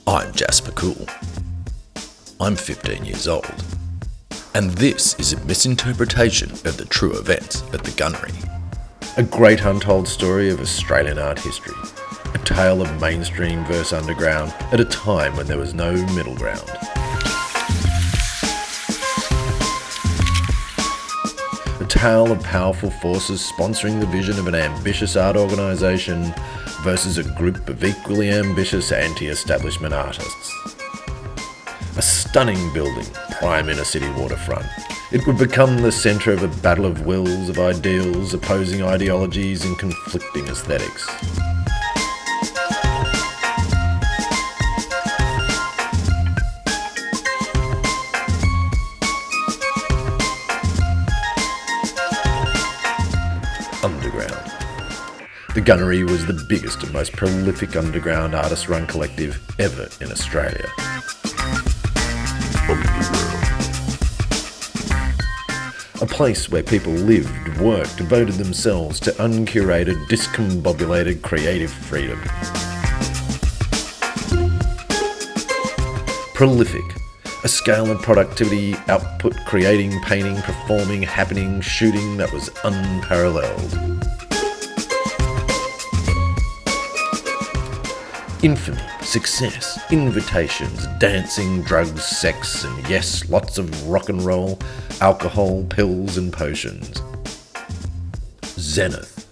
I'm Jasper Cool. I'm 15 years old. And this is a misinterpretation of the true events at the Gunnery. A great untold story of Australian art history. A tale of mainstream versus underground at a time when there was no middle ground. A tale of powerful forces sponsoring the vision of an ambitious art organisation versus a group of equally ambitious anti-establishment artists. A stunning building, prime inner city waterfront. It would become the centre of a battle of wills, of ideals, opposing ideologies and conflicting aesthetics. Underground. The Gunnery was the biggest and most prolific underground artist-run collective ever in Australia. A place where people lived, worked, devoted themselves to uncurated, discombobulated creative freedom. Prolific. A scale of productivity, output, creating, painting, performing, happening, shooting that was unparalleled. Infamy, success, invitations, dancing, drugs, sex, and yes, lots of rock and roll, alcohol, pills and potions. Zenith.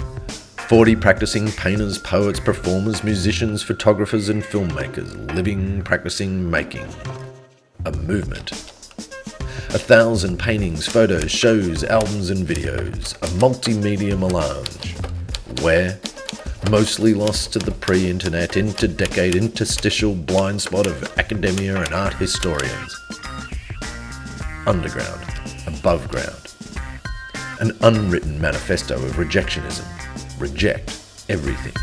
40 practicing painters, poets, performers, musicians, photographers and filmmakers, living, practicing, making. A movement. 1,000 paintings, photos, shows, albums and videos. A multimedia melange. Where? Mostly lost to the pre-internet, inter-decade, interstitial blind spot of academia and art historians. Underground, above ground. An unwritten manifesto of rejectionism. Reject everything.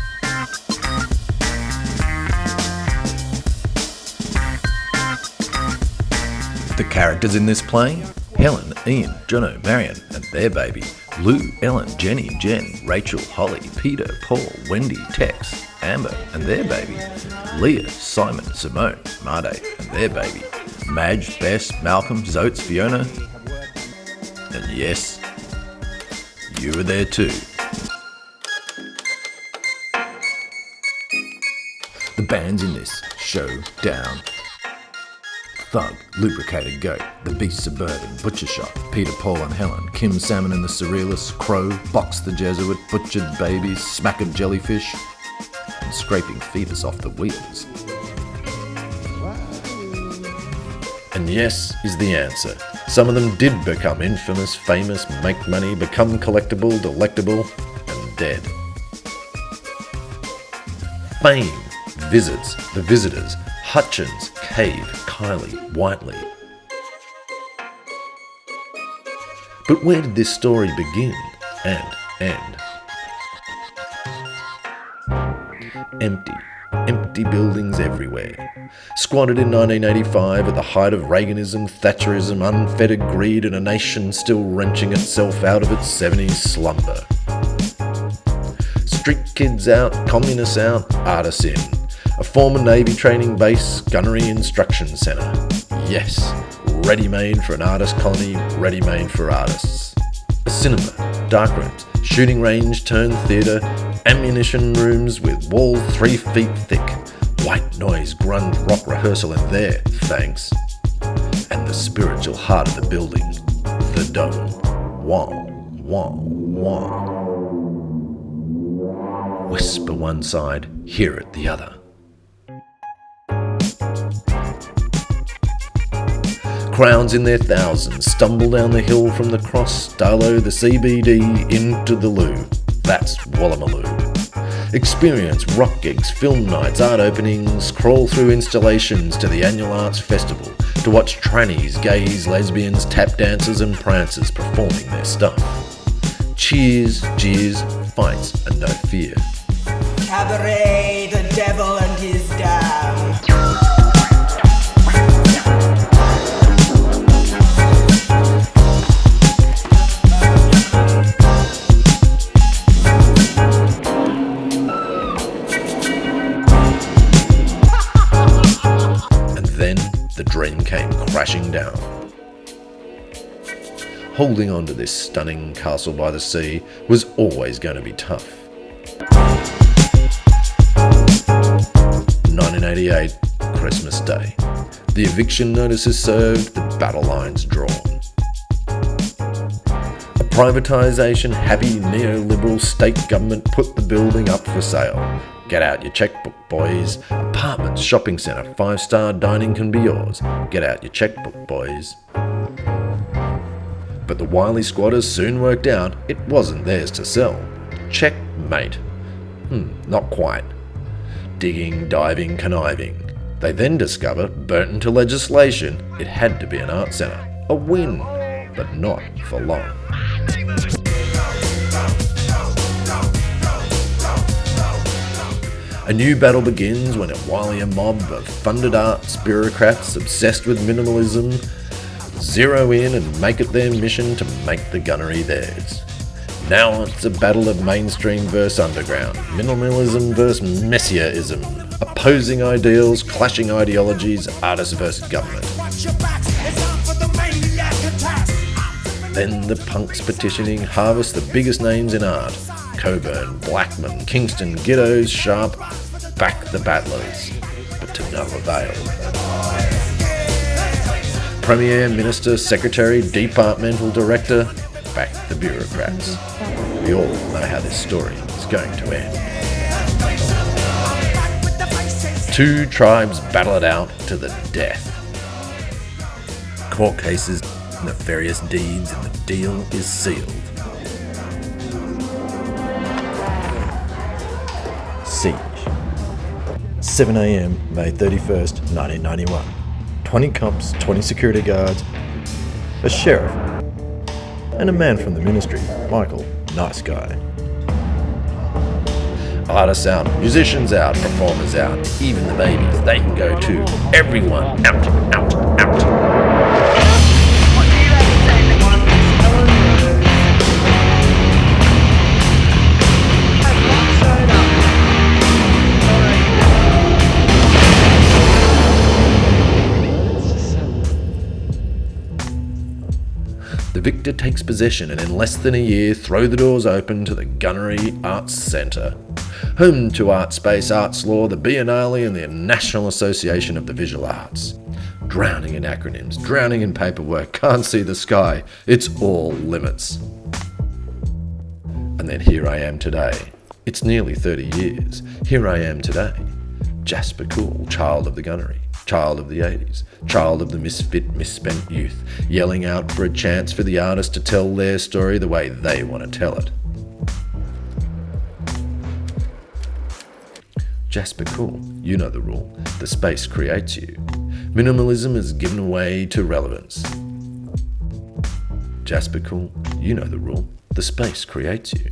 The characters in this play? Helen, Ian, Jono, Marion and their baby. Lou, Ellen, Jenny, Jen, Rachel, Holly, Peter, Paul, Wendy, Tex, Amber and their baby. Leah, Simon, Simone, Made and their baby. Madge, Bess, Malcolm, Zotes, Fiona. And yes, you were there too. The bands in this show down. Thug, Lubricated Goat, The Beast Suburban, Butcher Shop, Peter, Paul and Helen, Kim Salmon and the Surrealists, Crow, Box the Jesuit, Butchered Babies, Smackered Jellyfish, and Scraping Fetus off the Wheels. And yes is the answer. Some of them did become infamous, famous, make money, become collectible, delectable, and dead. Fame visits the visitors. Hutchins, Cave, Kylie, Whiteley. But where did this story begin and end? Empty buildings everywhere. Squatted in 1985 at the height of Reaganism, Thatcherism, unfettered greed and a nation still wrenching itself out of its 70s slumber. Street kids out, communists out, artists in. A former Navy training base, Gunnery Instruction Centre. Yes, ready-made for an artist colony, ready-made for artists. A cinema, darkrooms, shooting range turned theatre, ammunition rooms with walls 3 feet thick, white noise, grunge, rock rehearsal in there, thanks. And the spiritual heart of the building, the dome. Wah, wah, wah. Whisper one side, hear it the other. Crowds in their thousands stumble down the hill from the Cross, Darlow, the CBD, into the Loo. That's Wolloomooloo. Experience rock gigs, film nights, art openings, crawl through installations to the annual arts festival to watch trannies, gays, lesbians, tap dancers and prancers performing their stuff. Cheers, jeers, fights and no fear. Cabaret, the devil and his dam. came crashing down. Holding on to this stunning castle by the sea was always going to be tough. 1988, Christmas Day. The eviction notice is served, the battle lines drawn. A privatisation happy neoliberal state government put the building up for sale. Get out your checkbook, boys. Apartments, shopping centre, 5-star dining can be yours. Get out your checkbook, boys. But the wily squatters soon worked out it wasn't theirs to sell. Checkmate. Not quite. Digging, diving, conniving. They then discover, burnt into legislation, it had to be an art centre. A win, but not for long. A new battle begins when a wily mob of funded arts bureaucrats obsessed with minimalism zero in and make it their mission to make the gunnery theirs. Now it's a battle of mainstream versus underground, minimalism versus messianism, opposing ideals, clashing ideologies, artists versus government. Then the punks petitioning harvest the biggest names in art. Coburn, Blackman, Kingston, Giddos, Sharpe, back the battlers, but to no avail. Premier, Minister, Secretary, Departmental Director, back the bureaucrats. We all know how this story is going to end. Two tribes battle it out to the death. Court cases, nefarious deeds, and the deal is sealed. Siege. 7 a.m, May 31st, 1991. 20 cops, 20 security guards, a sheriff, and a man from the ministry, Michael, nice guy. Artists out, musicians out, performers out, even the babies, they can go too. Everyone out, out, out. The victor takes possession and in less than a year throw the doors open to the Gunnery Art Centre. Home to Art Space, Arts Law, the Biennale and the National Association of the Visual Arts. Drowning in acronyms, drowning in paperwork, can't see the sky, it's all limits. And then here I am today. It's nearly 30 years. Here I am today. Jasper Cool, child of the gunnery. Child of the 80s, child of the misfit, misspent youth, yelling out for a chance for the artist to tell their story the way they want to tell it. Jasper Cool, you know the rule. The space creates you. Minimalism has given way to relevance. Jasper Cool, you know the rule. The space creates you.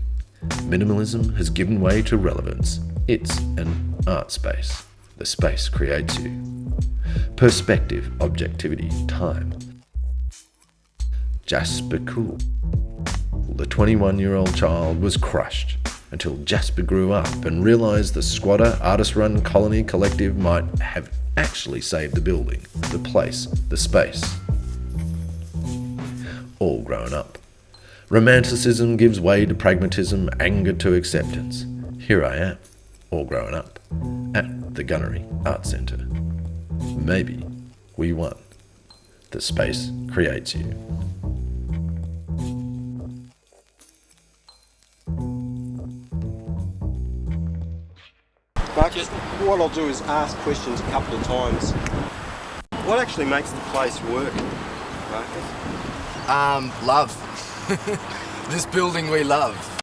Minimalism has given way to relevance. It's an art space. The space creates you. Perspective, objectivity, time. Jasper Cool. The 21-year-old child was crushed until Jasper grew up and realised the squatter, artist-run colony collective might have actually saved the building, the place, the space. All grown up. Romanticism gives way to pragmatism, anger to acceptance. Here I am, all grown up, at the Gunnery Art Centre. Maybe we won. The space creates you. Marcus, what I'll do is ask questions a couple of times. What actually makes the place work, Marcus? Love. This building we love.